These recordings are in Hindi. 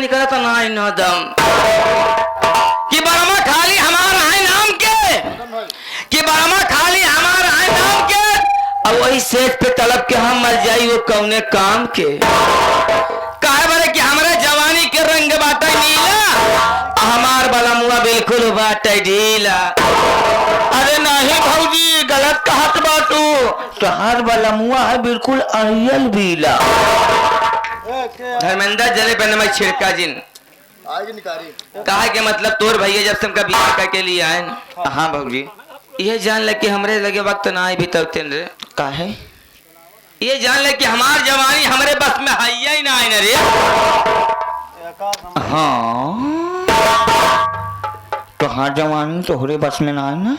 निकलता ना नो दम कि बरमा खाली हमारा है नाम के कि बरमा खाली हमारा है नाम के अब वही सेठ पे तलब के हम मर जाई वो कौने काम के काहे बारे कि हमारे जवानी के रंग बाटे नीला हमार वाला मुआ बिल्कुल बाटे ढीला। अरे नहीं भौजी गलत कहत बाटू तोहार वाला मुआ है बिल्कुल अरियल बीला। धर्मेंद्र जले पे नमक छिड़का जिन कहा के मतलब तोर भैया जब से हमका बियाह करके लिए आए। हाँ भौजी ये जान ले कि हमरे लगे वक्त ना आए बीतते रे काहे ये जान ले कि हमार जवानी हमरे बस में है ही ना आए रे। हाँ तो हाँ जवानी तो होरे बस में ना आए ना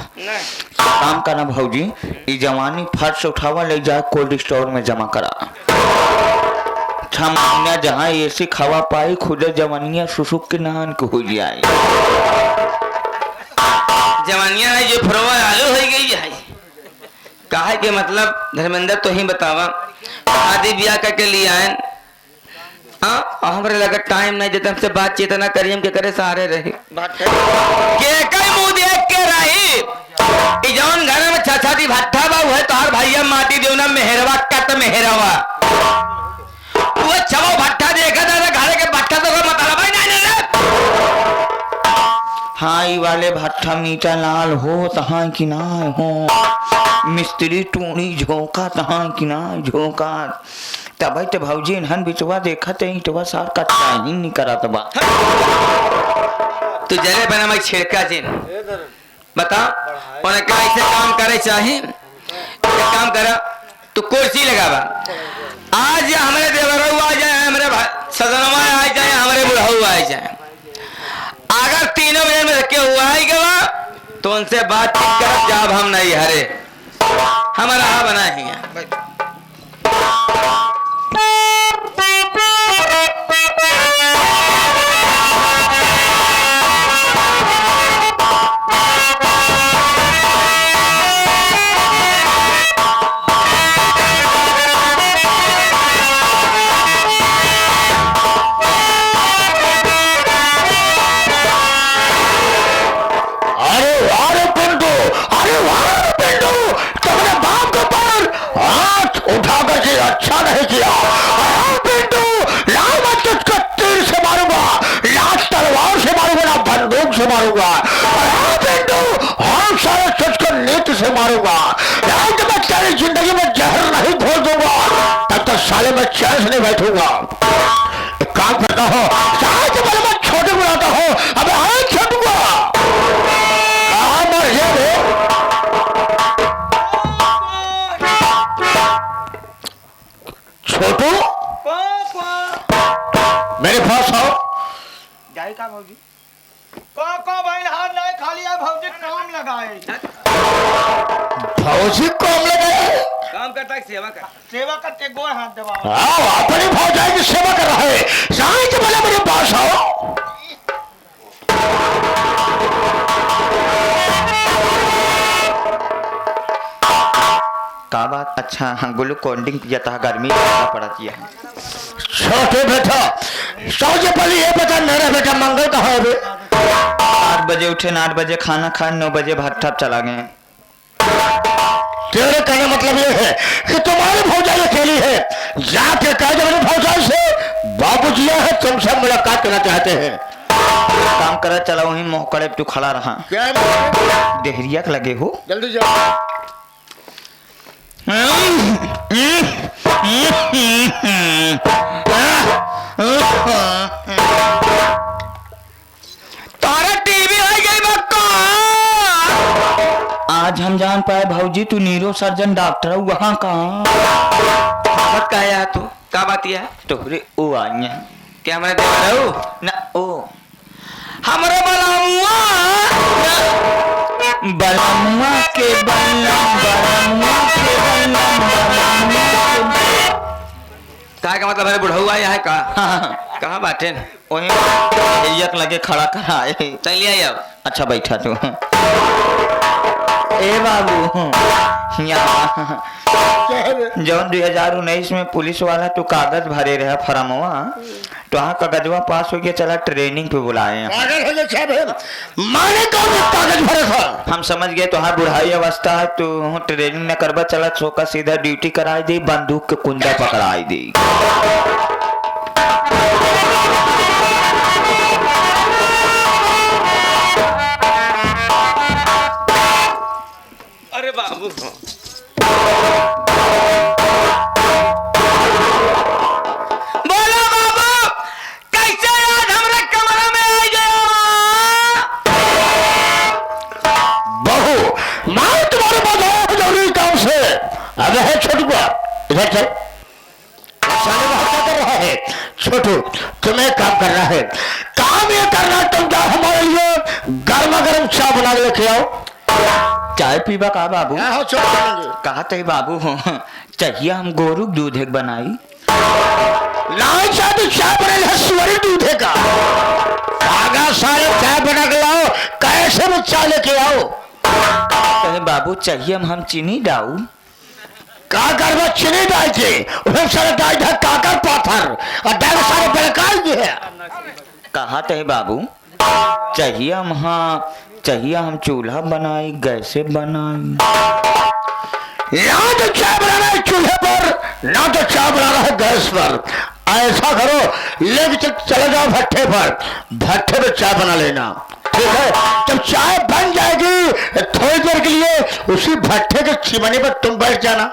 काम करना भौजी ये जवानी फट से उठावा ले जाए कोल्ड स्टोर में जमा करा 6 महीना जहाँ ऐसी खावा पाई खुद जवानिया सुसुक के नहान को हो जाए जवानिया है जो फरवा आलू हो गई है कहा के मतलब धर्मेंद्र तो ही बतावा शादी ब्याह करके लिए आए हमारे लगा टाइम नहीं देता हमसे बातचीत ना करिए हम के करे सारे रहे के कई मुंह देख के रही जौन घर में छाछाती भट्ठा बा है तोहर भैया माटी देवना मेहरवा कत मेहरवा वो छवो भट्ठा देखा था घर के भट्ठा तो कोई मतलब ही नहीं रे। हाँ ये वाले भट्ठा मीठा लाल हो तहाँ की ना हो मिस्त्री टूणी झोंका तहाँ की ना झोंका तब तो भौजी इन्हन बिचवा देखा ते इटवा सार का ही नहीं करा तबा तू जले बना मैं छिड़का जिन बता उन्हें क्या ऐसे काम करे चाहे काम करा तू कुर्सी लगावा आज हमारे देवरू आ जाए हमारे सदनमा आ जाए हमारे बुढ़ऊ आ जाए अगर 3 बजे में रखे हुआ है गवा तो उनसे बात कर जब हम नहीं हरे हमारा बना ही है। अच्छा नहीं किया पिंटू लाल मैं तुझको तीर से मारूंगा लाश तलवार से मारूंगा ना बंदूक से मारूंगा पिंटू हम सारे तुझको नीति से मारूंगा जब मैं तेरी जिंदगी में जहर नहीं घोल दूंगा तब तक साले में चैन से नहीं बैठूंगा। एक काम करता हो शायद पहले मैं छोटे बुलाता हूँ अब आए छोटूंगा कहा मर गया छोटू मेरे पास आओ जाए का भौजी को भाई हाथ नहीं खाली है भौजी काम लगाए भौजी काम लगाए काम करता है सेवा करके गोर हाथ दबाओ आओ अपनी भौजाई की सेवा कर रहा है साईं के बोले मेरे पास आओ का बात अच्छा हाँ गुलू कोल्ड ड्रिंक पिया था गर्मी पड़ा किया छोटे बेटा सबसे पहले ये बता मेरा बेटा मंगल का है 8 बजे उठे 8 बजे खाना खाए 9 बजे भट्ठा चला गए। तेरे कहने मतलब ये है कि तुम्हारी भौजाई अकेली है जाके कह दो मेरी भौजाई से बाबूजी है तुमसे मुलाकात करना चाहते हैं काम करा चला वहीं मोहकड़े तू खड़ा रहा क्या देहरिया लगे हो जल्दी जाओ तारा टीवी आ गई बक्का आज हम जान पाए भौजी तू न्यूरो सर्जन डॉक्टर वहाँ कहाँ का आया तू का बात है तो ओ आई है क्या हमारे देवरा ना ओ हमारे बलामुआ बलामुआ के बलामुआ के का मतलब है बुढ़ऊ आया है का कहाँ बाटे वही लगे खड़ा करा चलिए अब अच्छा बैठा तू ए बाबू यहाँ जौन 2019 में पुलिस वाला तो कागज भरे रहा फरमवा तो हाँ कागजवा पास हो गया, चला ट्रेनिं पे बुलाए हैं। माने कौन कागज भरे था? हम समझ गए तो हाँ बुढ़ाई अवस्था है तो ट्रेनिंग न करवा, चला छोका सीधा ड्यूटी कराई दी, बंदूक के कुंजा पकड़ाई दी। अरे बाबू बोलो बाबू, कैसे आज हमारे कमरे में आ गया? बहू मैं तुम्हारे पास आया जरूरी काम से। अब है छोटू का इधर चल। साले वहां क्या कर रहा है? छोटू तुम्हें काम करना है, काम ये करना तुम जाओ हमारे लिए गर्मा गर्म चाय बना के लेके आओ। चाय पीबा का बाबू? हो कहा थे बाबू चाहिए हम गोरू दूध एक बनाई। नहीं चाय तो चाय बने है सुअरी दूधे का। आगा सारे चाय बना के लाओ, कैसे में चाय लेके आओ। कहे बाबू चाहिए हम चीनी डाऊ। का करवा चीनी डाल के उन्हें सारे डाल दे काकर पाथर और डाल सारे बेकार भी है। कहा थे बाबू चाहिए हम, हाँ चाहिए हम चूल्हा बनाई, गैसे बनाई। ना तो चाय बनाना है चूल्हे पर, ना तो चाय बनाना है गैस पर। ऐसा करो लेके चले जाओ भट्ठे पर, भट्ठे पे चाय बना लेना, ठीक है? जब चाय बन जाएगी थोड़ी देर के लिए उसी भट्ठे के चिमनी पर तुम बैठ जाना।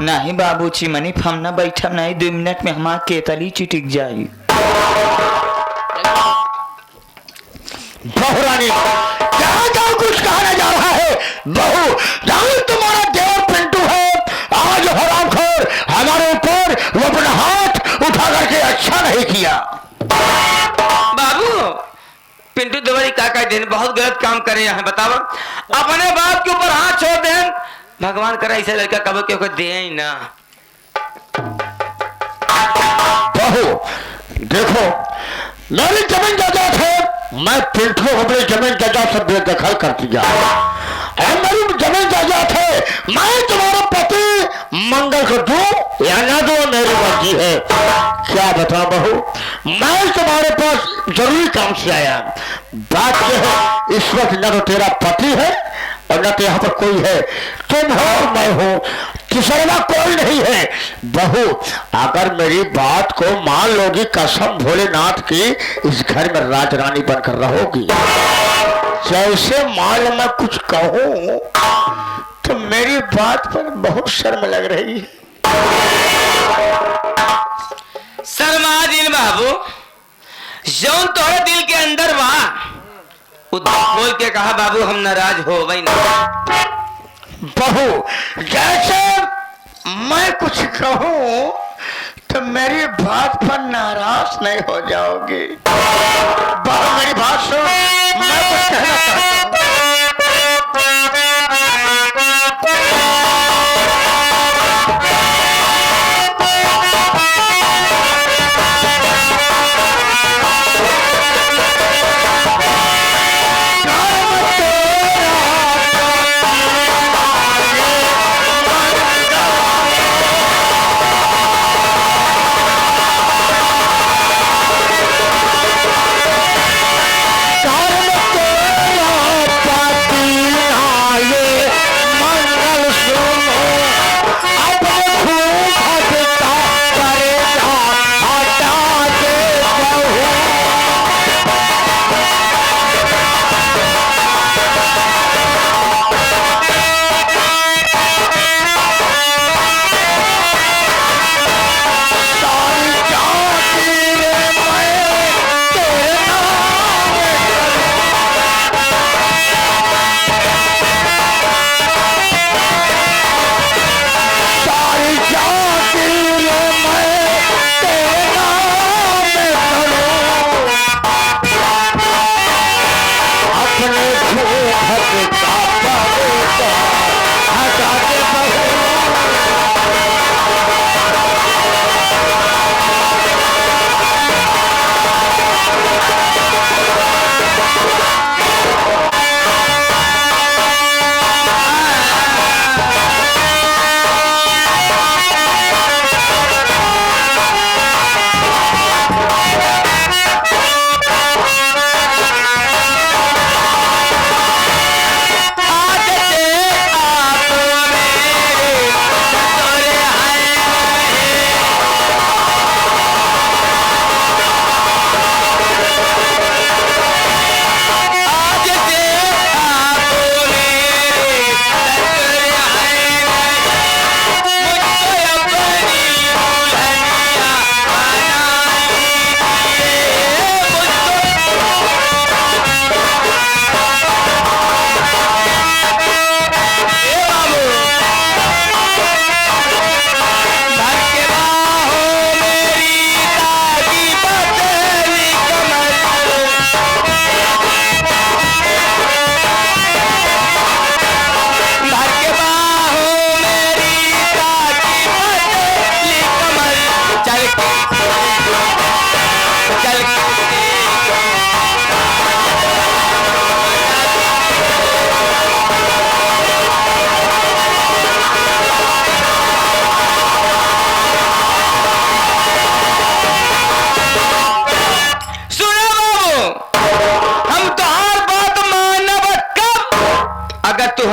नहीं बाबू चिमनी हम न बैठा नहीं, 2 मिनट में हमारा केतली चिटिक जाई। बहू रानी क्या कुछ कहना जा रहा है? बहू रानी तुम्हारा देवर पिंटू है, आज हरामखोर हमारे ऊपर वो अपना हाथ उठा करके अच्छा नहीं किया। बाबू पिंटू देवरी काका दिन बहुत गलत काम करे हैं, बताओ अपने बाप के ऊपर हाथ छोड़ दें, भगवान करे ऐसा लड़का कब के दे ही ना। बहू देखो मेरी जमीन जायदाद है, मैं पिंटू को अपनी जमीन जायदाद से बेदखल कर दिया। मेरी जमीन जायदाद है, मैं तुम्हारा पति मंगल को दूं या ना दूं मेरी मर्जी है। क्या बता बहू, मैं तुम्हारे पास जरूरी काम से आया। बात यह है इस वक्त न तो तेरा पति है और न तो यहाँ पर कोई है, तुम हो और मैं हूं, तीसरा कोई नहीं है। बहू अगर मेरी बात को मान लोगी कसम भोलेनाथ की इस घर में राजरानी बनकर रहोगी। जैसे मान लो मैं कुछ कहूं तो मेरी बात पर बहुत शर्म लग रही है। शर्मा दिल बाबू जौन तोहरे दिल के अंदर बा बोल के कहा बाबू हम नाराज हो वही ना। बहू जैसे मैं कुछ कहूं तो मेरी बात पर नाराज नहीं हो जाओगी। बहू मेरी बात सुन, मैं कुछ कहना चाहता हूं।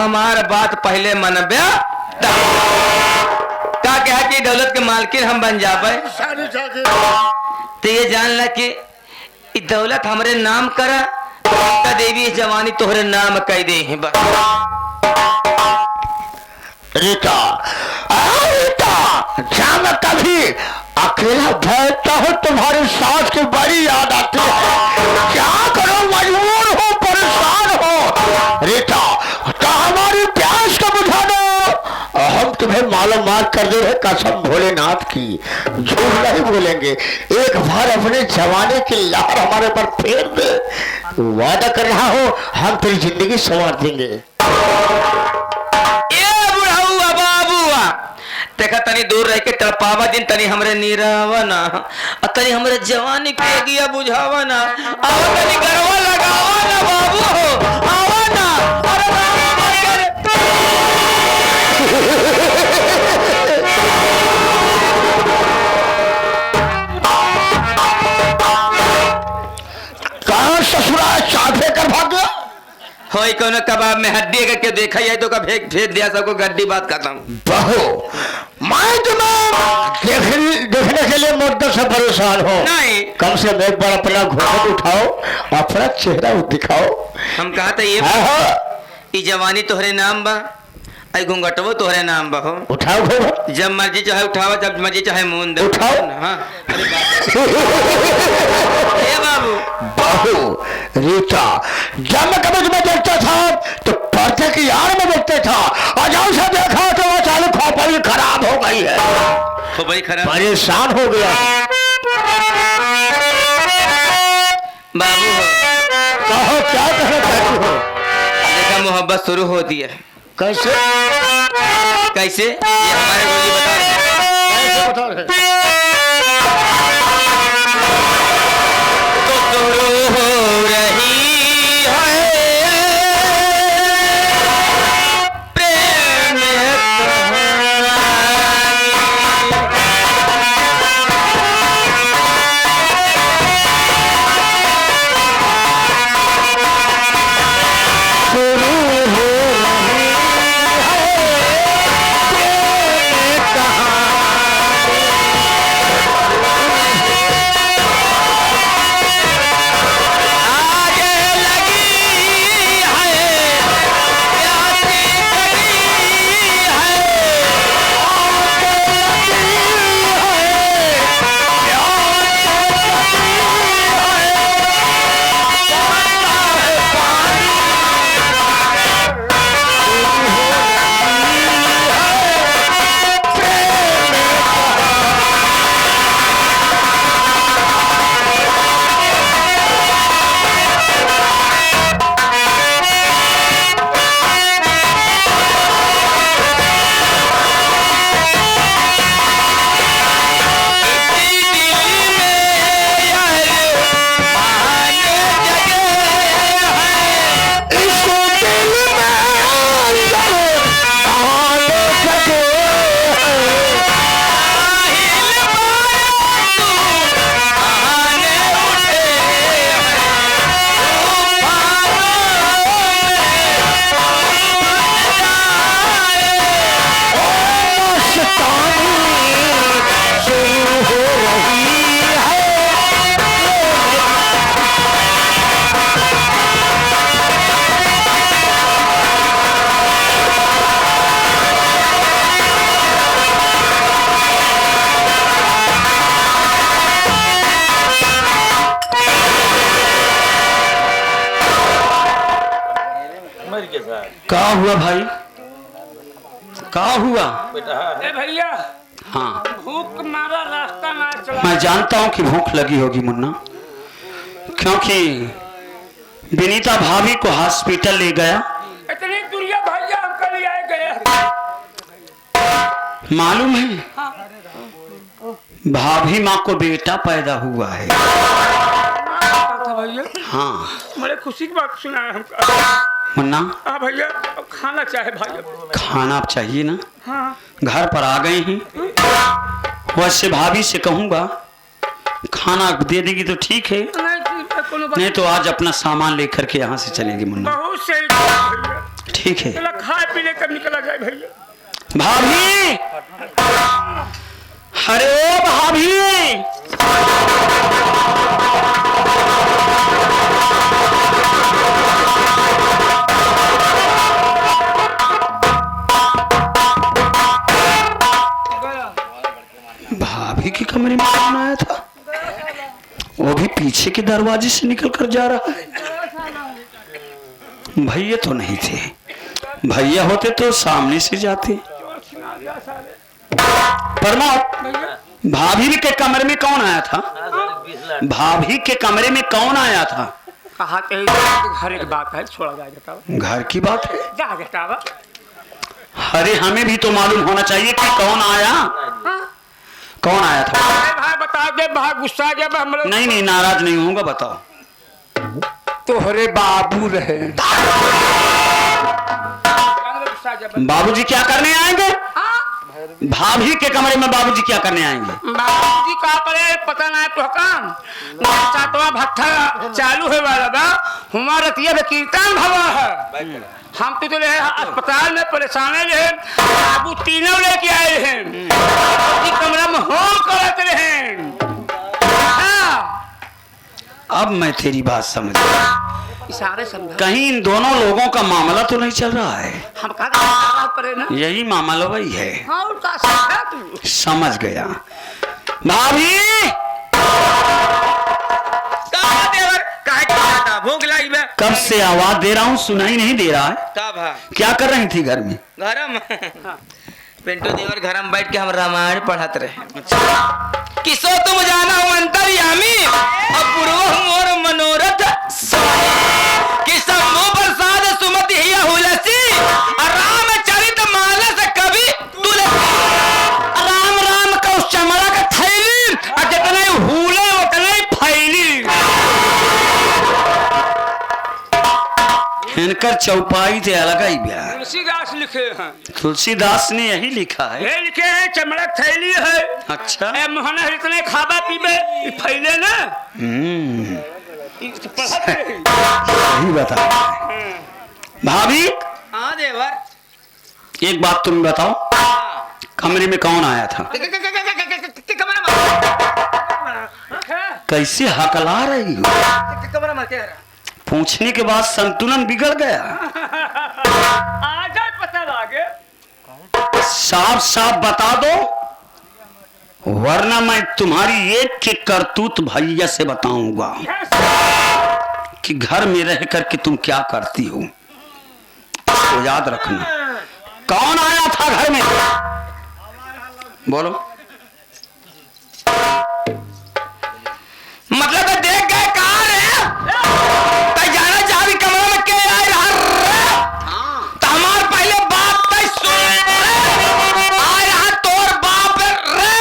हमार बात पहले मनबे का कहा कि दौलत के मालकिन हम बन जाबे तो ये जान ला कि इ दौलत हमरे नाम करा का देवी जवानी तोहरे नाम कह दे हैं बस। रीता रीता जब मैं कभी अकेला बैठता हूँ तुम्हारी सास की बड़ी याद आती है। क्या करो, मजबूर हो, परेशान हो। रीता तो हमारी प्यास को बुझा दो। हम तुम्हें मालूम कर दे रहे, कसम भोलेनाथ की झूठ नहीं बोलेंगे। एक बार अपने जवानी की लहर हमारे पर फेर दे, वादा कर रहा हूँ हम तेरी जिंदगी संवार देंगे। देखा तनी दूर रह के तड़पावा दिन तनी हमरे नीरावा ना और तनी हमरे जवानी के दिया बुझावा ना आवा तनी गरवा लगावा ना बाबू हो आवा ना अरे कहाँ ससुरा चाहे कर भाग गया होई कोनो कबाब में हड्डी करके देखा जाए तो कब फेंक दिया सबको गड्डी बात खत्म। बहू मैं तुम्हें देखने के लिए मुद्दे से परेशान हो नहीं, कम से कम एक बार अपना घूंघट उठाओ, अपना चेहरा दिखाओ। हम कहा था ये जवानी तोहरे नाम बा, आई घूंघटवो तोहरे नाम बा हो। उठाओ घूंघट, जब मर्जी चाहे उठावा, जब मर्जी चाहे मुंह दे उठाओ। हाँ ए बाबू बहू रीता, जब मैं कभी तुम्हें देखता था तो पर्दे की यार में देखते था, और जब से देखा तो वो चालू खोपड़ी खराब हो गई है, खोपड़ी खराब, परेशान हो गया। बाबू हो कहो क्या कहना चाहती हो? देखा मोहब्बत शुरू होती है। कैसे कैसे ये हमारे गोली बता रहे हैं। कैसे बता रहे? तो शुरू हो रही है प्रेम क्या हुआ भाई, क्या हुआ? ए भैया, हाँ भूख मारा रास्ता ना चला। मैं जानता हूँ कि भूख लगी होगी मुन्ना, क्योंकि विनीता भाभी को हॉस्पिटल ले गया। इतनी दूरिया भैया हमको ले आए गए। मालूम है भाभी माँ को बेटा पैदा हुआ है। भैया हाँ बड़े खुशी की बात सुना है हमको। मुन्ना हाँ भैया, अब खाना चाहे भैया। खाना आप चाहिए ना? हाँ घर पर आ गए हैं, वैसे भाभी से कहूँगा खाना दे देगी तो ठीक है, नहीं नहीं तो आज अपना सामान लेकर के यहाँ से चलेगी मुन्ना। बहुत सही भैया। ठीक है। चला खाए पी लेकर निकला जाए भैया। भाभी, अरे ओ भाभी, भाभी के कमरे में कौन आया था? वो भी पीछे के दरवाजे से निकल कर जा रहा है। भैया तो नहीं थे, भैया होते तो सामने से जाते। प्रमोद, भाभी के कमरे में कौन आया था? भाभी के कमरे में कौन आया था? कहा कहीं घर की बात है, छोड़ा जाए बतावा। घर की बात है। जा बतावा। अरे हमें भी तो मालूम होना चाहिए कि कौन आया। कौन आया था? भाई बता दे, भाई गुस्सा जब हम लोग। नहीं नहीं, नाराज नहीं होऊंगा, बताओ। तोहरे बाबू रहे। बाबूजी क्या करने आएंगे? भाभी के कमरे में बाबूजी क्या करने आएंगे? बाबूजी का करे पता नहीं तो काम। सातवां भट्ठा चालू है वाला बा, हमारा रतिया में कीर्तन भवा है। हम तो रहे अस्पताल में परेशान रहे, बाबू तीनों लेके आए हैं। कमरा में होम करते रहे। अब मैं तेरी बात समझ गया। इशारे समझ। कहीं इन दोनों लोगों का मामला तो नहीं चल रहा है? हम कहा पड़े ना, यही मामला वही है। हाँ उनका साथ तू। समझ गया। भाभी, भूख लगी बे। कब से आवाज दे रहा हूँ, सुनाई नहीं दे रहा है। तब हाँ। क्या कर रही थी घर में? घरम पिंटू देवर घर में बैठ के हम रामायण पढ़त रहे। किसो तुम जाना हो अंतर्यामी और पूर्व मोर मनोरथ कि शंभु प्रसाद सुमति हिया हुलसी और रामचरित मानस कवि तुलसी। राम राम का उस चमड़ा का थैली और जितने हुले उतने फैली। इनकर चौपाई थे अलग ही ब्याह। तुलसीदास लिखे हैं। तुलसीदास ने यही लिखा है। ये लिखे हैं चमड़ा थैली है। अच्छा। ए मोहन इतने खाबा पीबे फैले ना। सही बता। भाभी, हाँ देवर। एक बात तुम बताओ, कमरे में कौन आया था? कैसे हकला रही हो? पूछने के बाद संतुलन बिगड़ गया। आजा पता लागे। साफ साफ बता दो, वरना मैं तुम्हारी एक के करतूत भैया से बताऊंगा कि घर में रह करके तुम क्या करती हो। तो याद रखना। कौन आया था घर में? बोलो। मतलब देख गए कहाँ रे? जाना चाह भी कमरा में के आए तो हमार पहले बात तय सुन आए रहा तोर बाप रे।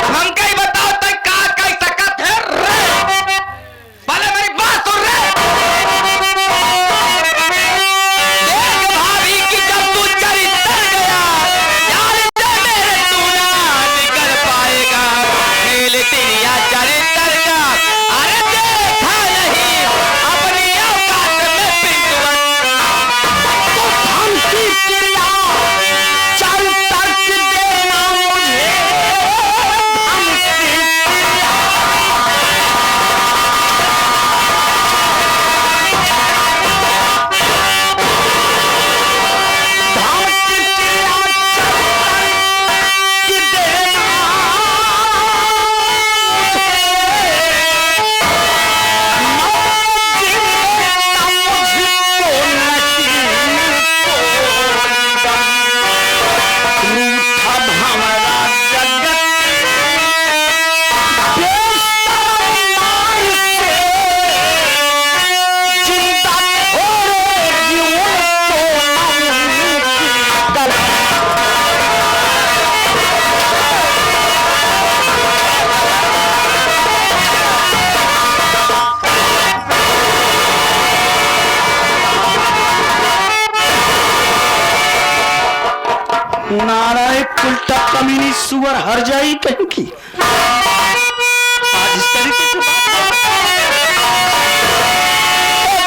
हम कहीं बताओ तय का कई सकत है रे। पहले मेरी बात सुन रे। देख भाभी की जब तू चरित्र गया यार से मेरे तू ना निकल पाएगा। खेल तेरिया चरित्र का अरे देखा नहीं अपनी औकात में पिंटुआ। तो धमकी चिड़िया चल तर्क देना मुझे। धमकी चिड़िया चल तर्क देना नारायण उल्टा कमीनी सुअर हर जाई कहीं की। आज इस तरीके से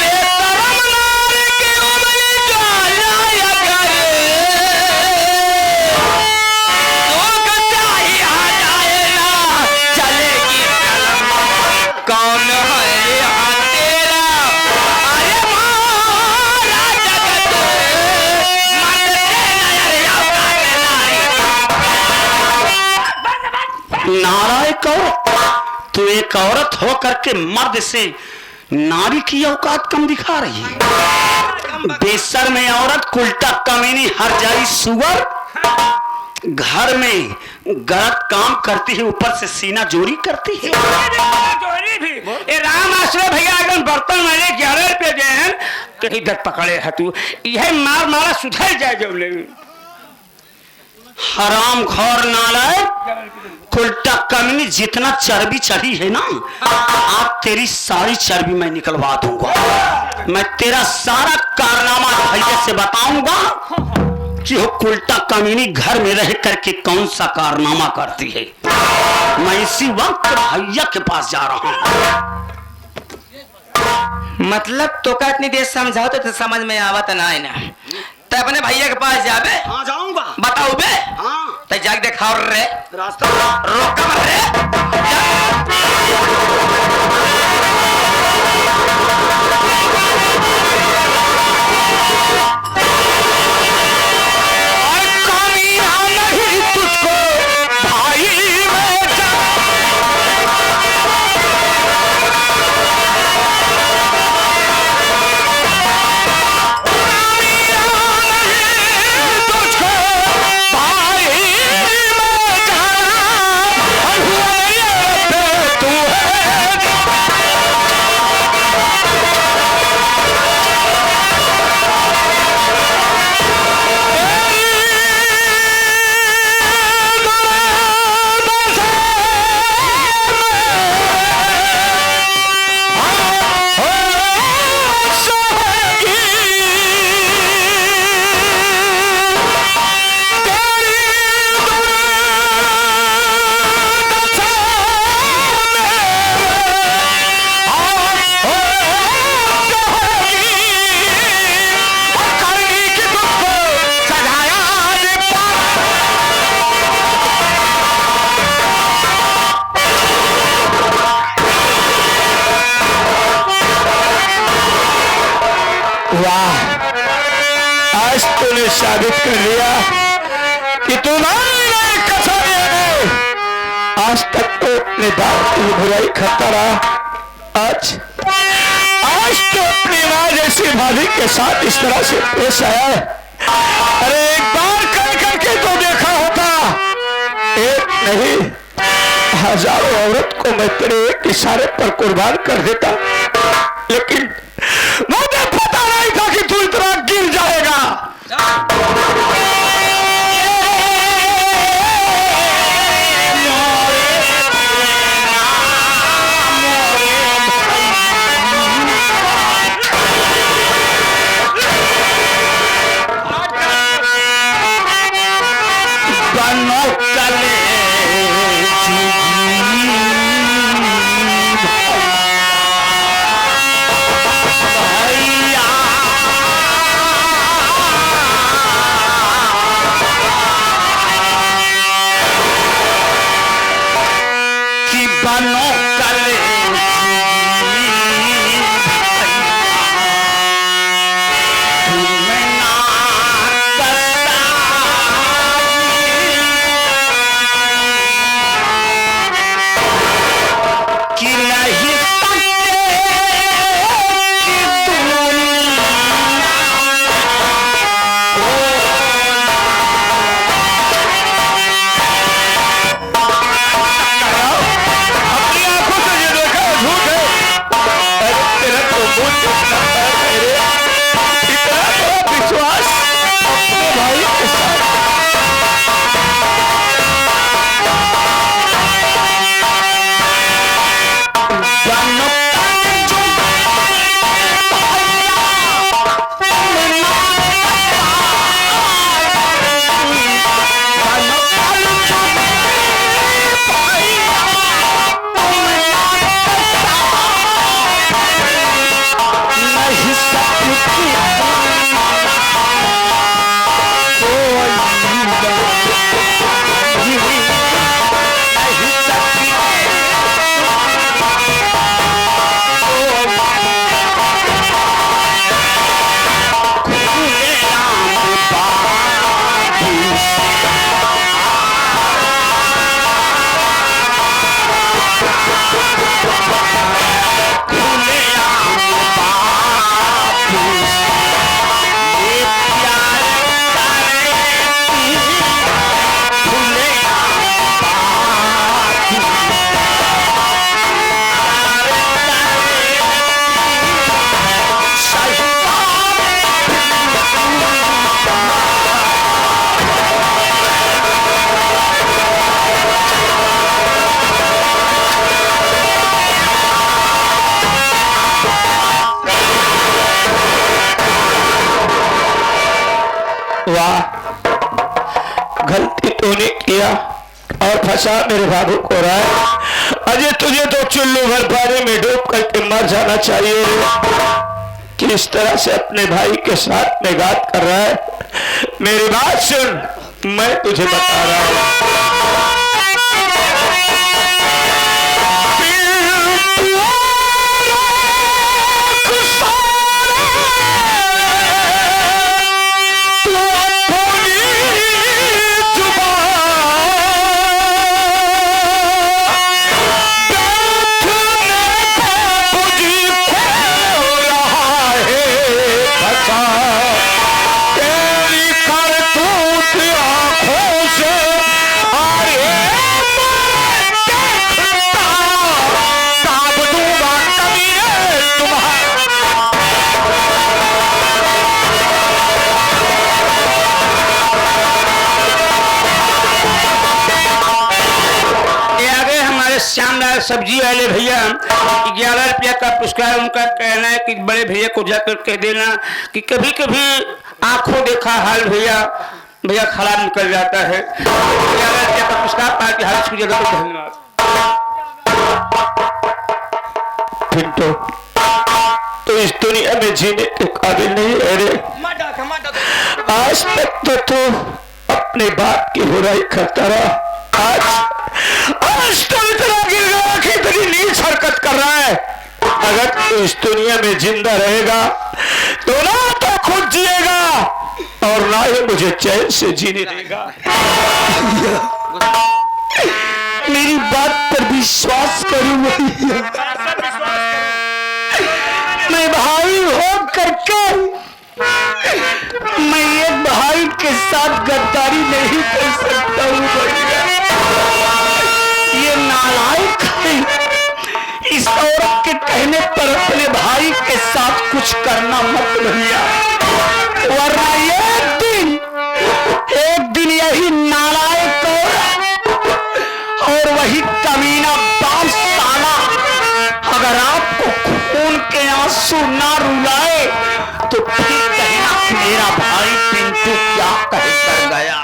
बेशरम नारी की उमली ज्वाला नालायक औरत, तू एक औरत हो करके मर्द से नारी की औकात कम दिखा रही है। बेशर्म औरत, कुल्टा कमीनी, हर जाई सुअर, घर में गलत काम करती है, ऊपर से सीना जोरी करती है। जोरी भी ए राम आश्रय भैया एकदम बर्तन मेरे 11 रुपये गए तो इधर पकड़े है तू, यह मार मारा सुधर जाए जब ले। हराम खोर नालायक, कुल्टा कमीनी, जितना चर्बी चढ़ी है ना, आज तेरी सारी चर्बी मैं निकलवा दूंगा। मैं तेरा सारा कारनामा भैया से बताऊंगा कि वो कुल्टा कमीनी घर में रह करके कौन सा कारनामा करती है। मैं इसी वक्त भैया के पास जा रहा हूँ। मतलब तो का इतनी देर समझाओ तो समझ में आवत ना है ना, तो अपने भैया के पास जाबे। हाँ जाऊंगा। बताओ बे। हाँ तो जाग दिखाओ रे, रास्ता रोका मत रे। साबित कर दिया कि तुम्हारी कसम आज तक तो अपने दांत की बुराई खाता रहा, आज तो अपनी मां जैसी भाभी के साथ इस तरह से पेश आया है। अरे एक बार करके तो देखा होता, एक नहीं हजारों औरत को मैं तेरे एक इशारे पर कुर्बान कर देता, लेकिन मुझे पता नहीं था कि तू इतना गिर जाएगा। भैया वाह, गलती तूने किया और फंसा मेरे बाबू को रहा है। अजय तुझे तो चुल्लू भर पानी में डूब करके मर जाना चाहिए। किस तरह से अपने भाई के साथ में घात कर रहा है। मेरी बात सुन, मैं तुझे बता रहा हूं। श्यामलाल सब्जी वाले भैया 11 रुपया का पुरस्कार। उनका कहना है कि बड़े भैया को जाकर कह देना कि कभी कभी आंखों देखा हाल भैया भैया खराब निकल जाता है। 11 रुपया का पुरस्कार पार्टी हाल की जगह पर। धन्यवाद। पिंटू, तो इस दुनिया में जीने के काबिल नहीं है रे। आज तक तो तू अपने बाप की बुराई करता रहा। आज तो इतना गिर गया कि इतनी नीच हरकत कर रहा है। अगर तू इस दुनिया में जिंदा रहेगा तो ना तो खुद जिएगा और ना ही मुझे चैन से जीने देगा। मेरी बात पर विश्वास करो भैया। मैं भाई हो करके मैं एक भाई के साथ गद्दारी नहीं कर सकता हूँ भैया। ये नालायक है। इस औरत के कहने पर अपने भाई के साथ कुछ करना मत भैया, वरना एक दिन यही नालायक और वही कमीना बाप साला अगर आपको खून के आंसू ना रुलाए तो फिर कहना मेरा भाई पिंटू क्या कह कर गया।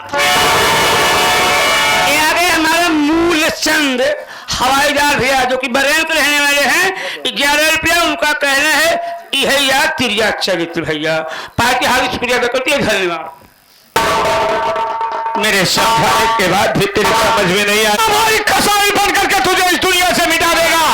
हमारा मूल चंद हवाई जहाज भैया जो कि बरेन के रहने वाले हैं 11 रुपया। उनका कहना है यह यार तिरिया चरित्र भैया। पार्टी हाल शुक्रिया करती है। धन्यवाद। मेरे समझाने के बाद भी तेरी समझ में नहीं आया। हमारी कसाई बन करके तुझे इस दुनिया से मिटा देगा।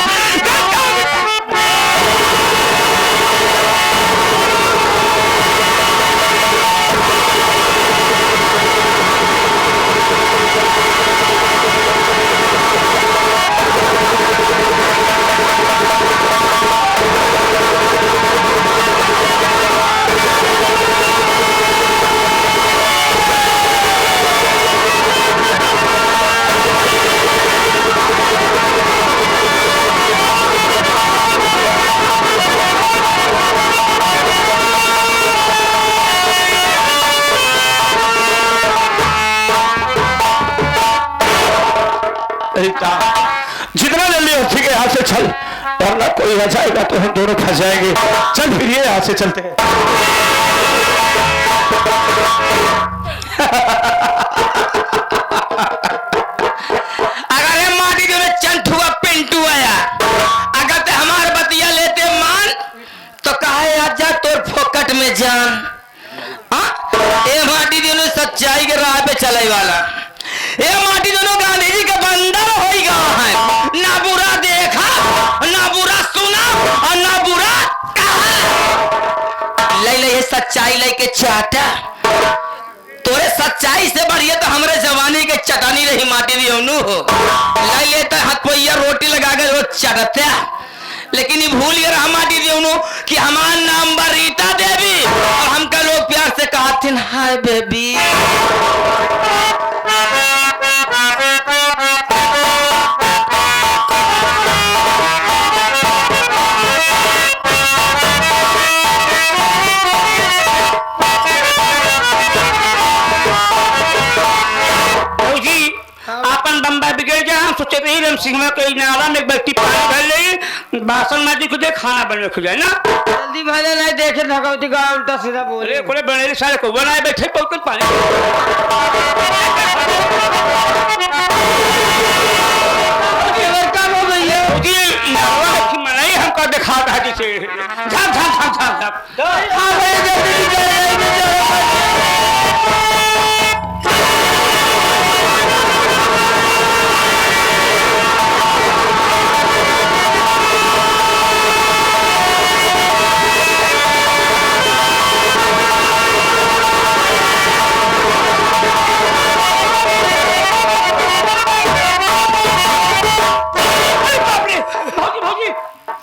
जितना जल्दी हो ठीक है यहाँ से चल, वरना कोई आ जाएगा तो हम दोनों फंस जाएंगे। चल फिर ये यहाँ से चलते हैं। अगर माटी जो चंठुआ पिंटू आया अगर ते हमारे बतिया लेते मान तो कहे आजा तोर फोकट में जान। ए माटी जो सच्चाई के राह पे चले वाला, ए माटी दोनों गांधी जी का बंदर हो गया है। ना बुरा देखा, ना बुरा सुना और ना बुरा कहा। ले ले ये सच्चाई लेके चाटा। तोरे सच्चाई से बढ़िया तो हमरे जवानी के चटानी रही माटी दी हो। ले ले तो हाथ पैया रोटी लगा के वो चटत्या। लेकिन ये भूल गया हमारी दी कि हमारा नाम रीता देवी और हमका लोग प्यार से कहते हैं हाय बेबी। अपन बम्बा बिगड़ जा सोचे थे रम सिंह में कई नाला में एक व्यक्ति पानी भर ले बासन माटी को दे खाना बनवे खुद जाए ना जल्दी भले नहीं देखे थकावती का उल्टा सीधा बोले अरे कोले बने सारे को बनाए बैठे पकड़ पानी काम हो गई है जी नावा की मलाई हमको दिखा रहा जैसे झाप झाप झाप झाप झाप आ गए जल्दी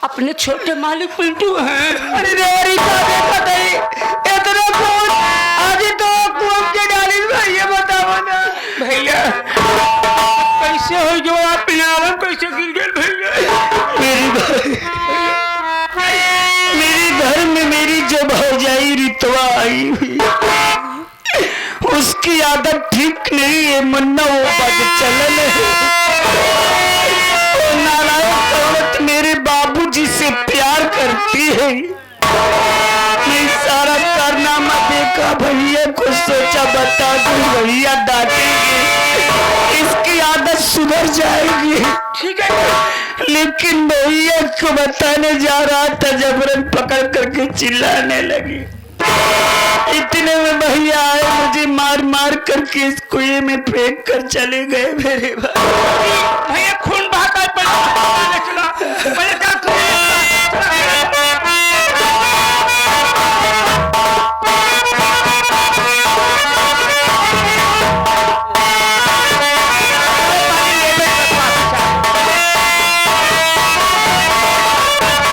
अपने छोटे मालिक पिंटू हैं अरे रेवरी का देखा नहीं इतना कौन आज तो कुआं के डाली भाई ये बताओ ना भैया कैसे हो जो आप पिनालम कैसे गिर गए भैया मेरे घर में मेरी जो भौजाई रितवा आई हुई उसकी आदत ठीक नहीं है मुन्ना वो पद चलन है वो नालायक औरत मेरे बाबूजी से प्यार करती है मैं सारा कारनामा देखा भैया को सोचा बता दूं भैया डांटेंगे इसकी आदत सुधर जाएगी ठीक है लेकिन भैया को बताने जा रहा था जबरन पकड़ करके चिल्लाने लगी इतने में भैया आए मुझे मार मार करके इस कुएं में फेंक कर चले गए मेरे भाई भैया खून बहाता है पहले